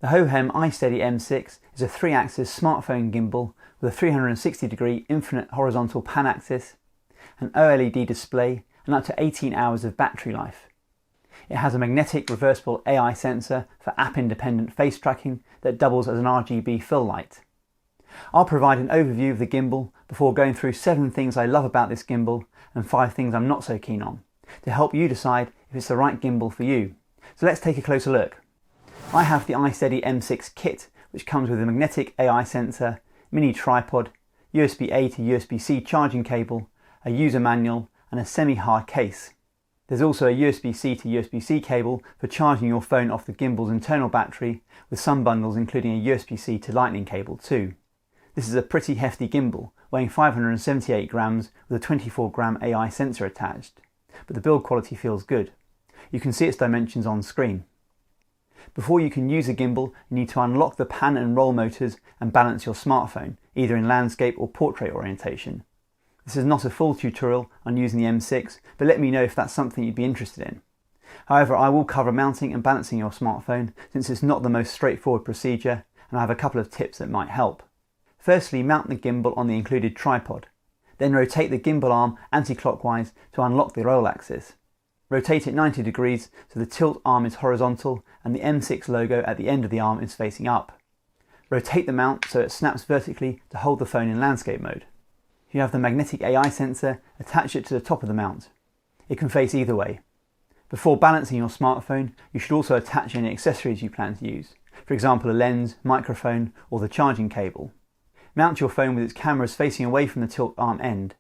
The Hohem iSteady M6 is a 3-axis smartphone gimbal with a 360-degree infinite horizontal pan axis, an OLED display and up to 18 hours of battery life. It has a magnetic reversible AI sensor for app-independent face tracking that doubles as an RGB fill light. I'll provide an overview of the gimbal before going through 7 things I love about this gimbal and 5 things I'm not so keen on, to help you decide if it's the right gimbal for you. So let's take a closer look. I have the iSteady M6 kit, which comes with a magnetic AI sensor, mini tripod, USB-A to USB-C charging cable, a user manual and a semi-hard case. There's also a USB-C to USB-C cable for charging your phone off the gimbal's internal battery, with some bundles including a USB-C to lightning cable too. This is a pretty hefty gimbal, weighing 578 grams with a 24-gram AI sensor attached, but the build quality feels good. You can see its dimensions on screen. Before you can use a gimbal, you need to unlock the pan and roll motors and balance your smartphone, either in landscape or portrait orientation. This is not a full tutorial on using the M6, but let me know if that's something you'd be interested in. However, I will cover mounting and balancing your smartphone, since it's not the most straightforward procedure, and I have a couple of tips that might help. Firstly, mount the gimbal on the included tripod. Then rotate the gimbal arm anti-clockwise to unlock the roll axis. Rotate it 90 degrees so the tilt arm is horizontal and the M6 logo at the end of the arm is facing up. Rotate the mount so it snaps vertically to hold the phone in landscape mode. If you have the magnetic AI sensor, attach it to the top of the mount. It can face either way. Before balancing your smartphone, you should also attach any accessories you plan to use, for example a lens, microphone or the charging cable. Mount your phone with its cameras facing away from the tilt arm end.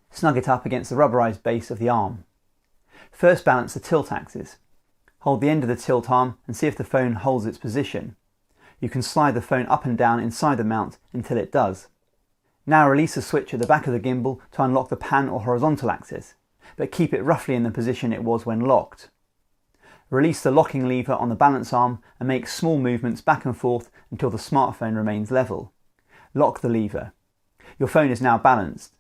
Snug it up against the rubberized base of the arm. First, balance the tilt axis. Hold the end of the tilt arm and see if the phone holds its position. You can slide the phone up and down inside the mount until it does. Now release the switch at the back of the gimbal to unlock the pan or horizontal axis, but keep it roughly in the position it was when locked. Release the locking lever on the balance arm and make small movements back and forth until the smartphone remains level. Lock the lever. Your phone is now balanced.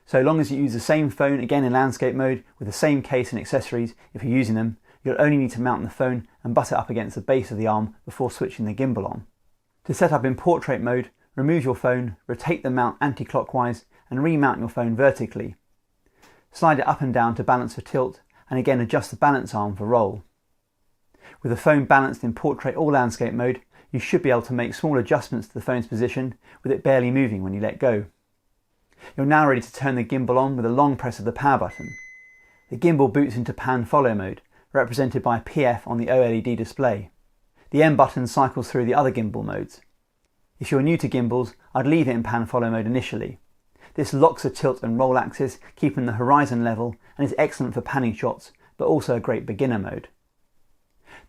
So long as you use the same phone again in landscape mode with the same case and accessories if you're using them, you'll only need to mount the phone and butt it up against the base of the arm before switching the gimbal on. To set up in portrait mode, remove your phone, rotate the mount anti-clockwise and remount your phone vertically. Slide it up and down to balance for tilt and again adjust the balance arm for roll. With the phone balanced in portrait or landscape mode, you should be able to make small adjustments to the phone's position with it barely moving when you let go. You're now ready to turn the gimbal on with a long press of the power button. The gimbal boots into pan follow mode, represented by PF on the OLED display. The M button cycles through the other gimbal modes. If you're new to gimbals, I'd leave it in pan follow mode initially. This locks the tilt and roll axis, keeping the horizon level, and is excellent for panning shots, but also a great beginner mode.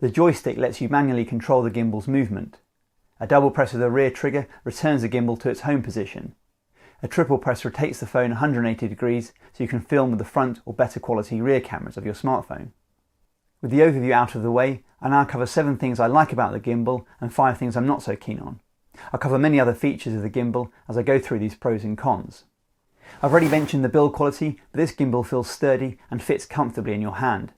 The joystick lets you manually control the gimbal's movement. A double press of the rear trigger returns the gimbal to its home position. A triple press rotates the phone 180 degrees so you can film with the front or better quality rear cameras of your smartphone. With the overview out of the way, I now cover 7 things I like about the gimbal and 5 things I'm not so keen on. I'll cover many other features of the gimbal as I go through these pros and cons. I've already mentioned the build quality, but this gimbal feels sturdy and fits comfortably in your hand.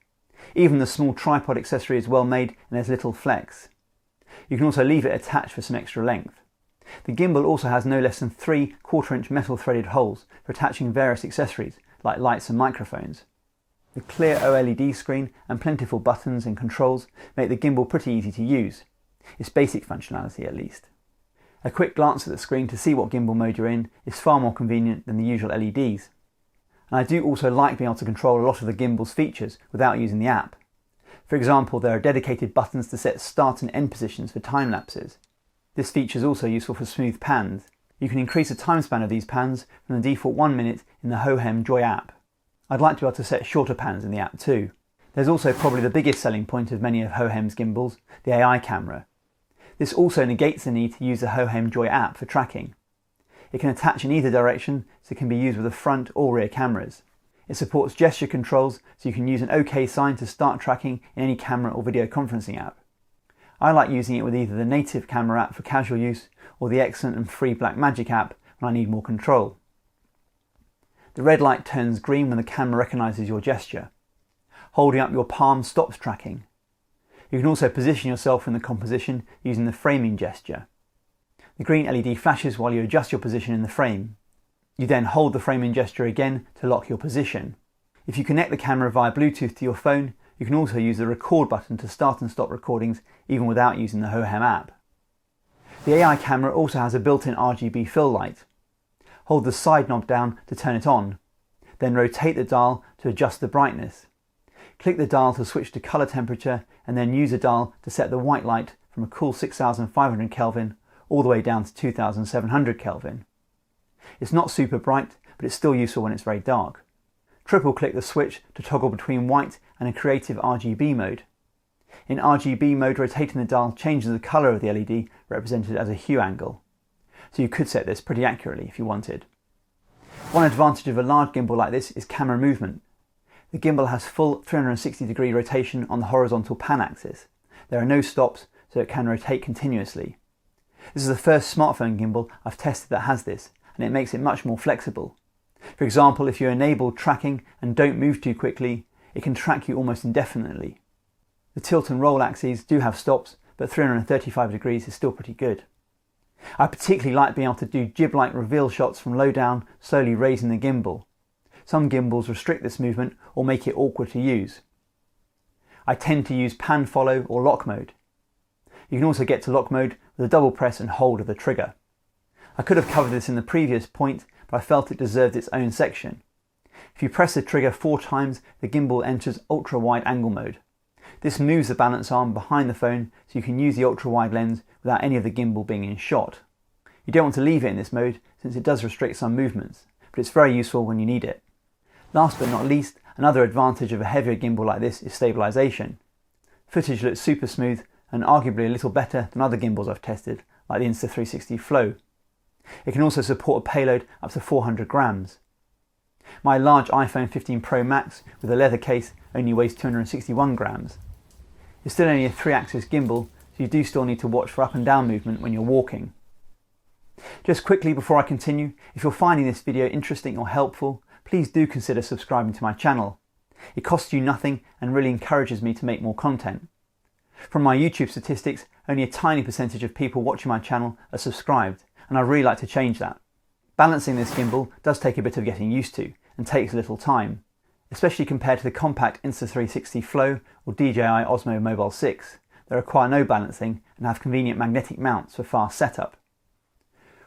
Even the small tripod accessory is well made and there's little flex. You can also leave it attached for some extra length. The gimbal also has no less than 3 1/4-inch metal threaded holes for attaching various accessories like lights and microphones. The clear OLED screen and plentiful buttons and controls make the gimbal pretty easy to use, its basic functionality at least. A quick glance at the screen to see what gimbal mode you're in is far more convenient than the usual LEDs. And I do also like being able to control a lot of the gimbal's features without using the app. For example, there are dedicated buttons to set start and end positions for time lapses. This feature is also useful for smooth pans. You can increase the time span of these pans from the default 1 minute in the Hohem Joy App. I'd like to be able to set shorter pans in the app too. There's also probably the biggest selling point of many of Hohem's gimbals, the AI camera. This also negates the need to use the Hohem Joy App for tracking. It can attach in either direction, so it can be used with the front or rear cameras. It supports gesture controls, so you can use an OK sign to start tracking in any camera or video conferencing app. I like using it with either the native camera app for casual use or the excellent and free Blackmagic app when I need more control. The red light turns green when the camera recognises your gesture. Holding up your palm stops tracking. You can also position yourself in the composition using the framing gesture. The green LED flashes while you adjust your position in the frame. You then hold the framing gesture again to lock your position. If you connect the camera via Bluetooth to your phone, you can also use the record button to start and stop recordings even without using the Hohem app. The AI camera also has a built-in RGB fill light. Hold the side knob down to turn it on, then rotate the dial to adjust the brightness. Click the dial to switch to colour temperature and then use the dial to set the white light from a cool 6500 Kelvin all the way down to 2700 Kelvin. It's not super bright, but it's still useful when it's very dark. Triple click the switch to toggle between white and a creative RGB mode. In RGB mode, rotating the dial changes the colour of the LED represented as a hue angle. So you could set this pretty accurately if you wanted. One advantage of a large gimbal like this is camera movement. The gimbal has full 360-degree rotation on the horizontal pan axis. There are no stops, so it can rotate continuously. This is the first smartphone gimbal I've tested that has this, and it makes it much more flexible. For example, if you enable tracking and don't move too quickly, it can track you almost indefinitely. The tilt and roll axes do have stops, but 335 degrees is still pretty good. I particularly like being able to do jib-like reveal shots from low down, slowly raising the gimbal. Some gimbals restrict this movement or make it awkward to use. I tend to use pan follow or lock mode. You can also get to lock mode with a double press and hold of the trigger. I could have covered this in the previous point, but I felt it deserved its own section. If you press the trigger 4 times, the gimbal enters ultra-wide angle mode. This moves the balance arm behind the phone so you can use the ultra-wide lens without any of the gimbal being in shot. You don't want to leave it in this mode since it does restrict some movements, but it's very useful when you need it. Last but not least, another advantage of a heavier gimbal like this is stabilisation. Footage looks super smooth and arguably a little better than other gimbals I've tested, like the Insta360 Flow. It can also support a payload up to 400 grams. My large iPhone 15 Pro Max with a leather case only weighs 261 grams. It's still only a 3-axis gimbal, so you do still need to watch for up and down movement when you're walking. Just quickly before I continue, if you're finding this video interesting or helpful, please do consider subscribing to my channel. It costs you nothing and really encourages me to make more content. From my YouTube statistics, only a tiny percentage of people watching my channel are subscribed, and I'd really like to change that. Balancing this gimbal does take a bit of getting used to and takes a little time, especially compared to the compact Insta360 Flow or DJI Osmo Mobile 6 that require no balancing and have convenient magnetic mounts for fast setup.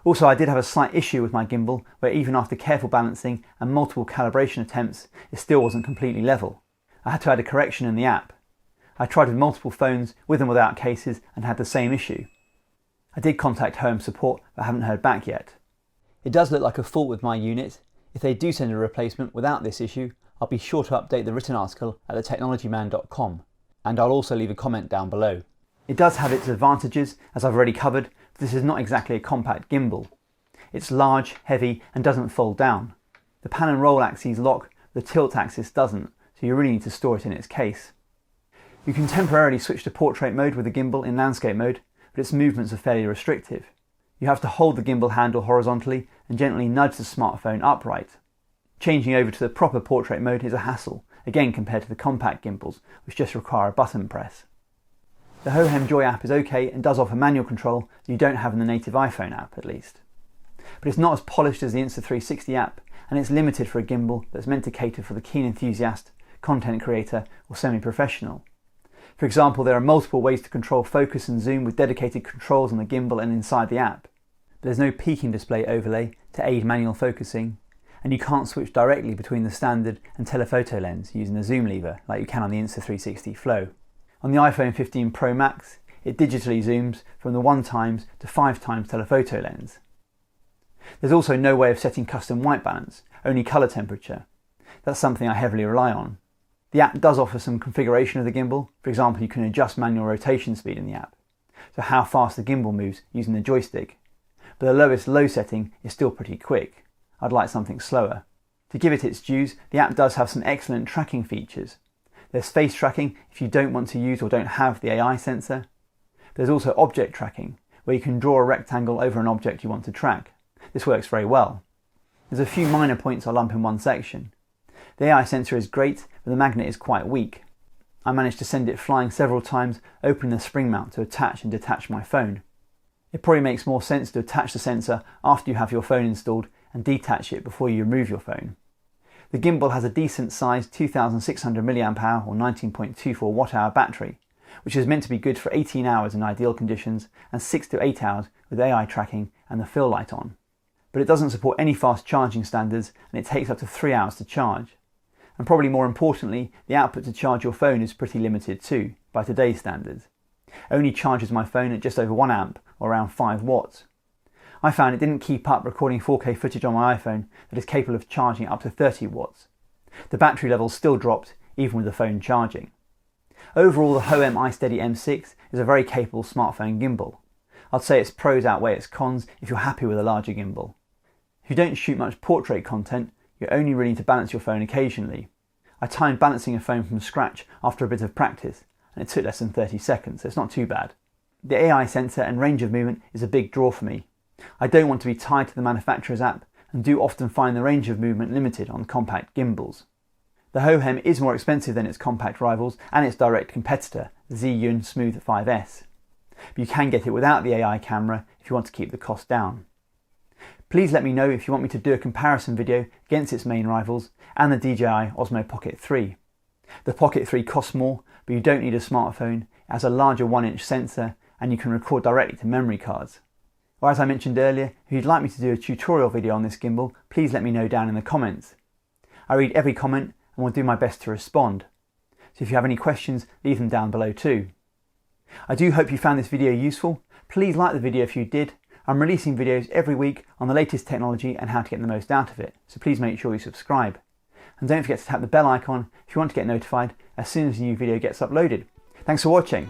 Also, I did have a slight issue with my gimbal where even after careful balancing and multiple calibration attempts, it still wasn't completely level. I had to add a correction in the app. I tried with multiple phones with and without cases and had the same issue. I did contact Hohem support but haven't heard back yet. It does look like a fault with my unit. If they do send a replacement without this issue, I'll be sure to update the written article at thetechnologyman.com, and I'll also leave a comment down below. It does have its advantages, as I've already covered, but this is not exactly a compact gimbal. It's large, heavy and doesn't fold down. The pan and roll axes lock, the tilt axis doesn't, so you really need to store it in its case. You can temporarily switch to portrait mode with the gimbal in landscape mode, but its movements are fairly restrictive. You have to hold the gimbal handle horizontally and gently nudge the smartphone upright. Changing over to the proper portrait mode is a hassle, again compared to the compact gimbals, which just require a button press. The Hohem Joy app is okay and does offer manual control that you don't have in the native iPhone app at least. But it's not as polished as the Insta360 app, and it's limited for a gimbal that's meant to cater for the keen enthusiast, content creator or semi-professional. For example, there are multiple ways to control focus and zoom with dedicated controls on the gimbal and inside the app. But there's no peaking display overlay to aid manual focusing, and you can't switch directly between the standard and telephoto lens using the zoom lever like you can on the Insta360 Flow. On the iPhone 15 Pro Max, it digitally zooms from the 1x to 5x telephoto lens. There's also no way of setting custom white balance, only colour temperature. That's something I heavily rely on. The app does offer some configuration of the gimbal. For example, you can adjust manual rotation speed in the app, so how fast the gimbal moves using the joystick. But the lowest low setting is still pretty quick. I'd like something slower. To give it its dues, the app does have some excellent tracking features. There's face tracking if you don't want to use or don't have the AI sensor. There's also object tracking, where you can draw a rectangle over an object you want to track. This works very well. There's a few minor points I'll lump in one section. The AI sensor is great, but the magnet is quite weak. I managed to send it flying several times, opening the spring mount to attach and detach my phone. It probably makes more sense to attach the sensor after you have your phone installed and detach it before you remove your phone. The gimbal has a decent sized 2600 mAh or 19.24 Wh battery, which is meant to be good for 18 hours in ideal conditions and 6 to 8 hours with AI tracking and the fill light on. But it doesn't support any fast charging standards, and it takes up to 3 hours to charge. And probably more importantly, the output to charge your phone is pretty limited too, by today's standards. It only charges my phone at just over 1 amp or around 5 watts. I found it didn't keep up recording 4K footage on my iPhone that is capable of charging up to 30 watts. The battery levels still dropped even with the phone charging. Overall, the Hohem iSteady M6 is a very capable smartphone gimbal. I'd say its pros outweigh its cons if you're happy with a larger gimbal. If you don't shoot much portrait content, you only really need to balance your phone occasionally. I timed balancing a phone from scratch after a bit of practice, and it took less than 30 seconds, so it's not too bad. The AI sensor and range of movement is a big draw for me. I don't want to be tied to the manufacturer's app and do often find the range of movement limited on compact gimbals. The Hohem is more expensive than its compact rivals and its direct competitor, the Zhiyun Smooth 5S. But you can get it without the AI camera if you want to keep the cost down. Please let me know if you want me to do a comparison video against its main rivals and the DJI Osmo Pocket 3. The Pocket 3 costs more, but you don't need a smartphone. It has a larger 1-inch sensor and you can record directly to memory cards. Or as I mentioned earlier, if you'd like me to do a tutorial video on this gimbal, please let me know down in the comments. I read every comment and will do my best to respond. So if you have any questions, leave them down below too. I do hope you found this video useful. Please like the video if you did. I'm releasing videos every week on the latest technology and how to get the most out of it, so please make sure you subscribe. And don't forget to tap the bell icon if you want to get notified as soon as a new video gets uploaded. Thanks for watching.